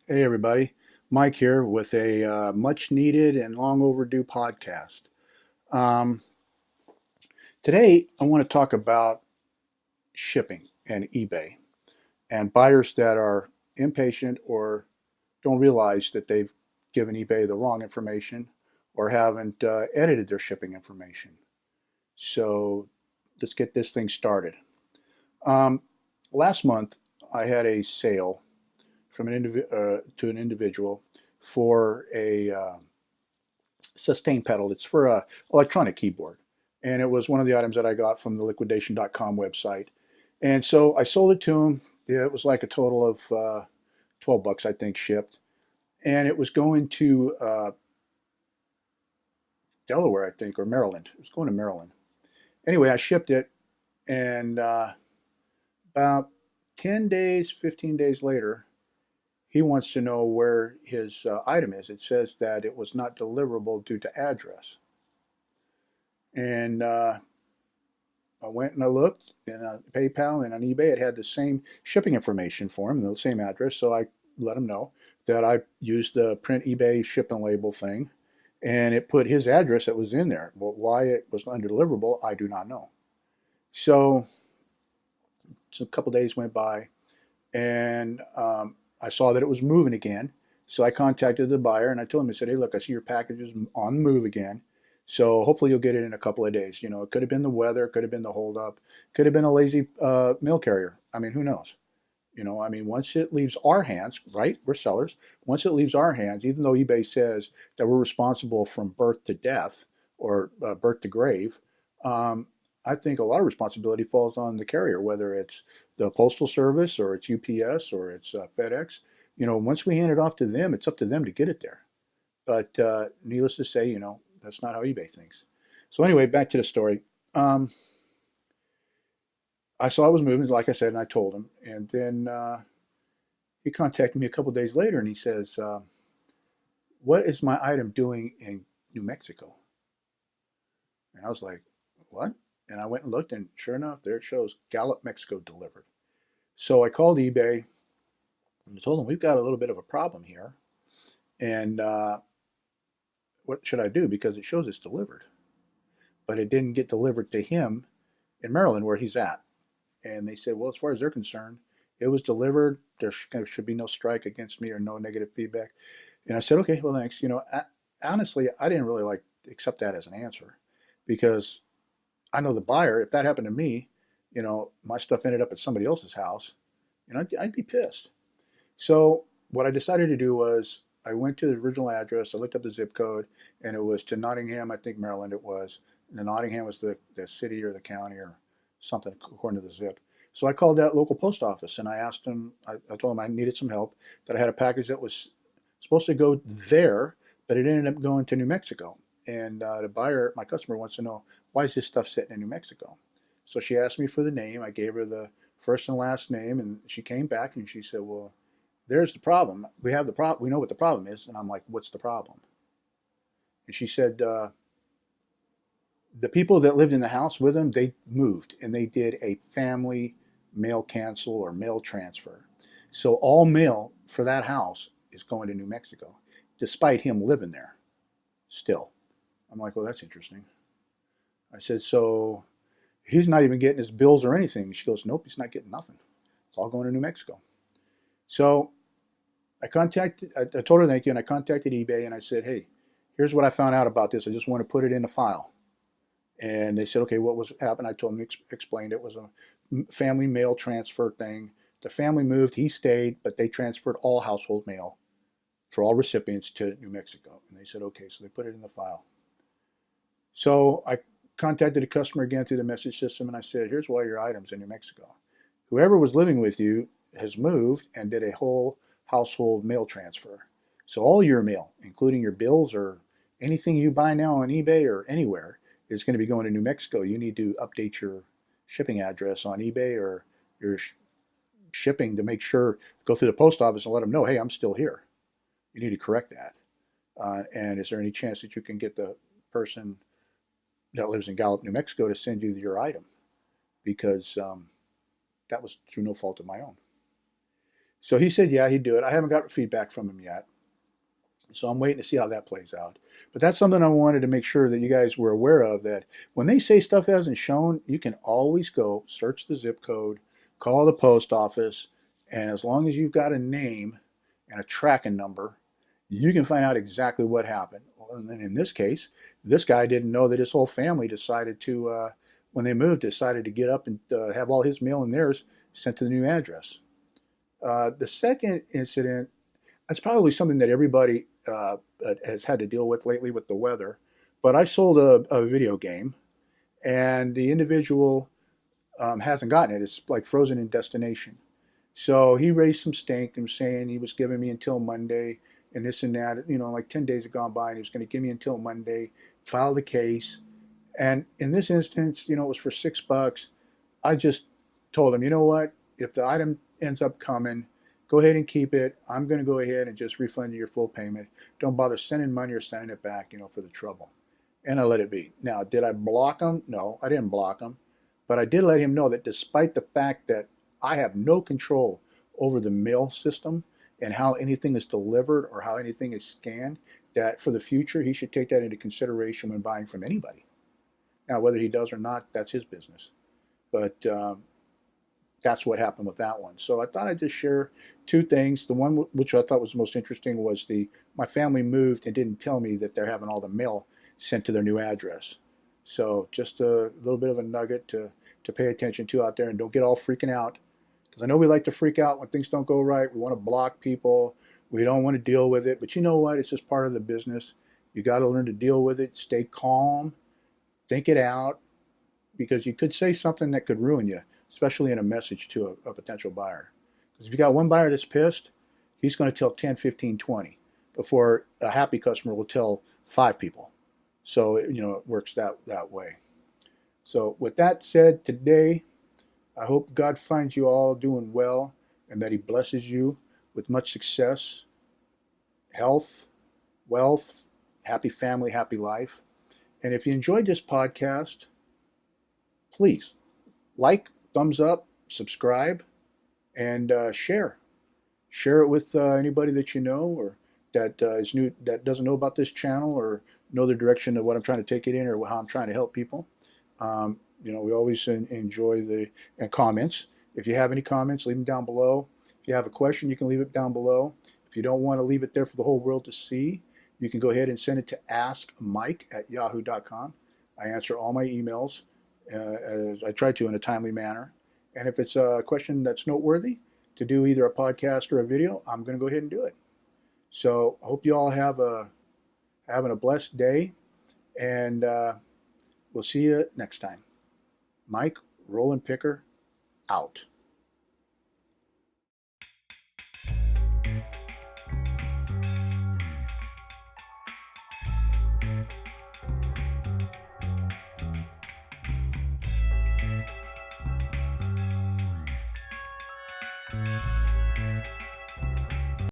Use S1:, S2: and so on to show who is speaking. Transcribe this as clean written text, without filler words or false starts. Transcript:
S1: Hey, everybody. Mike here with a much needed and long overdue podcast. Um, Today, I want to talk about shipping and eBay and buyers that are impatient or don't realize that they've given eBay the wrong information or haven't edited their shipping information. So, let's get this thing started. Um, Last month, I had a sale from to an individual for a sustain pedal. It's for a electronic keyboard, and it was one of the items that I got from the liquidation.com website. And so I sold it to him. Yeah, it was like a total of 12 bucks, I think, shipped. And it was going to Delaware, I think, or Maryland. It was going to Maryland. Anyway, I shipped it, and about 10 days, 15 days later, he wants to know where his item is. It says that it was not deliverable due to address. And I went and I looked and on PayPal and on eBay. It had the same shipping information for him, the same address. So I let him know that I used the print eBay shipping label thing, and it put his address that was in there. Well, why it was undeliverable, I do not know. So a couple days went by, and I saw that it was moving again. So I contacted the buyer and I told him, I said, hey, look, I see your package is on the move again. So hopefully you'll get it in a couple of days. You know, it could have been the weather, it could have been the holdup, could have been a lazy mail carrier. I mean, who knows? You know, I mean, once it leaves our hands, right? We're sellers. Once it leaves our hands, even though eBay says that we're responsible from birth to death or birth to grave, um, I think a lot of responsibility falls on the carrier, whether it's the Postal Service or it's UPS or it's FedEx. You know, once we hand it off to them, it's up to them to get it there. But needless to say, you know, that's not how eBay thinks. So anyway, back to the story. Um, I saw it was moving, like I said, and I told him. And then he contacted me a couple of days later, and he says, "What is my item doing in New Mexico?" And I was like, "What?" And I went and looked, and sure enough, there it shows Gallup, Mexico delivered. So I called eBay and I told them we've got a little bit of a problem here, and what should I do? Because it shows it's delivered, but it didn't get delivered to him in Maryland where he's at. And they said, well, as far as they're concerned, it was delivered. There should be no strike against me or no negative feedback. And I said, okay, well, thanks. You know, honestly, I didn't really like accept that as an answer because I know the buyer. If that happened to me, you know, my stuff ended up at somebody else's house, and I'd be pissed. So what I decided to do was I went to the original address. I looked up the zip code, and it was to Nottingham, I think Maryland it was. And the Nottingham was the city or the county or something according to the zip. So I called that local post office and I asked them, I told them I needed some help, that I had a package that was supposed to go there, but it ended up going to New Mexico. And the buyer, my customer, wants to know, why is this stuff sitting in New Mexico? So she asked me for the name. I gave her the first and last name, and she came back and she said, well, there's the problem. We have the problem. We know what the problem is. And I'm like, what's the problem? And she said, the people that lived in the house with them, they moved and they did a family mail cancel or mail transfer. So all mail for that house is going to New Mexico, despite him living there still. I'm like, well, that's interesting. I said, so he's not even getting his bills or anything. She goes, nope, he's not getting nothing. It's all going to New Mexico. So I told her thank you, and I contacted eBay and I said, hey, here's what I found out about this. I just want to put it in the file. And they said, okay, what was happened? I told them, explained it was a family mail transfer thing. The family moved, he stayed, but they transferred all household mail for all recipients to New Mexico. And they said, okay, so they put it in the file. So I contacted the customer again through the message system and I said, here's why your item's in New Mexico. Whoever was living with you has moved and did a whole household mail transfer. So all your mail, including your bills or anything you buy now on eBay or anywhere, is going to be going to New Mexico. You need to update your shipping address on eBay or your shipping to make sure, go through the post office and let them know, hey, I'm still here. You need to correct that. And is there any chance that you can get the person that lives in Gallup, New Mexico to send you your item? Because that was through no fault of my own. So he said, yeah, he'd do it. I haven't got feedback from him yet. So I'm waiting to see how that plays out. But that's something I wanted to make sure that you guys were aware of, that when they say stuff hasn't shown, you can always go search the zip code, call the post office, and as long as you've got a name and a tracking number, you can find out exactly what happened. And then in this case, this guy didn't know that his whole family decided to, when they moved, decided to get up and have all his mail and theirs sent to the new address. The second incident, that's probably something that everybody has had to deal with lately with the weather. But I sold a video game, and the individual hasn't gotten it. It's like frozen in destination. So he raised some stink and saying he was giving me until Monday and this and that. You know, like 10 days had gone by and he was going to give me until Monday, file the case. And in this instance, you know, it was for $6. I just told him, you know what? If the item ends up coming, go ahead and keep it. I'm going to go ahead and just refund you your full payment. Don't bother sending money or sending it back, you know, for the trouble. And I let it be. Now, did I block him? No, I didn't block him. But I did let him know that despite the fact that I have no control over the mail system and how anything is delivered or how anything is scanned, that for the future, he should take that into consideration when buying from anybody. Now, whether he does or not, that's his business. But that's what happened with that one. So I thought I'd just share two things. The one which I thought was the most interesting was my family moved and didn't tell me that they're having all the mail sent to their new address. So just a little bit of a nugget to pay attention to out there, and don't get all freaking out. Because I know we like to freak out when things don't go right. We want to block people. We don't want to deal with it. But you know what? It's just part of the business. You got to learn to deal with it. Stay calm. Think it out. Because you could say something that could ruin you, especially in a message to a potential buyer. Because if you got one buyer that's pissed, he's going to tell 10, 15, 20 before a happy customer will tell 5 people. So, you know, it works that way. So with that said, today, I hope God finds you all doing well and that he blesses you with much success, health, wealth, happy family, happy life. And if you enjoyed this podcast, please like, thumbs up, subscribe, and share. Share it with anybody that you know or that is new, that doesn't know about this channel or know the direction of what I'm trying to take it in or how I'm trying to help people. You know, we always enjoy the comments. If you have any comments, leave them down below. If you have a question, you can leave it down below. If you don't want to leave it there for the whole world to see, you can go ahead and send it to askmike@yahoo.com. I answer all my emails. As I try to in a timely manner. And if it's a question that's noteworthy to do either a podcast or a video, I'm going to go ahead and do it. So I hope you all having a blessed day, and we'll see you next time. Mike, Rollin Picker, out.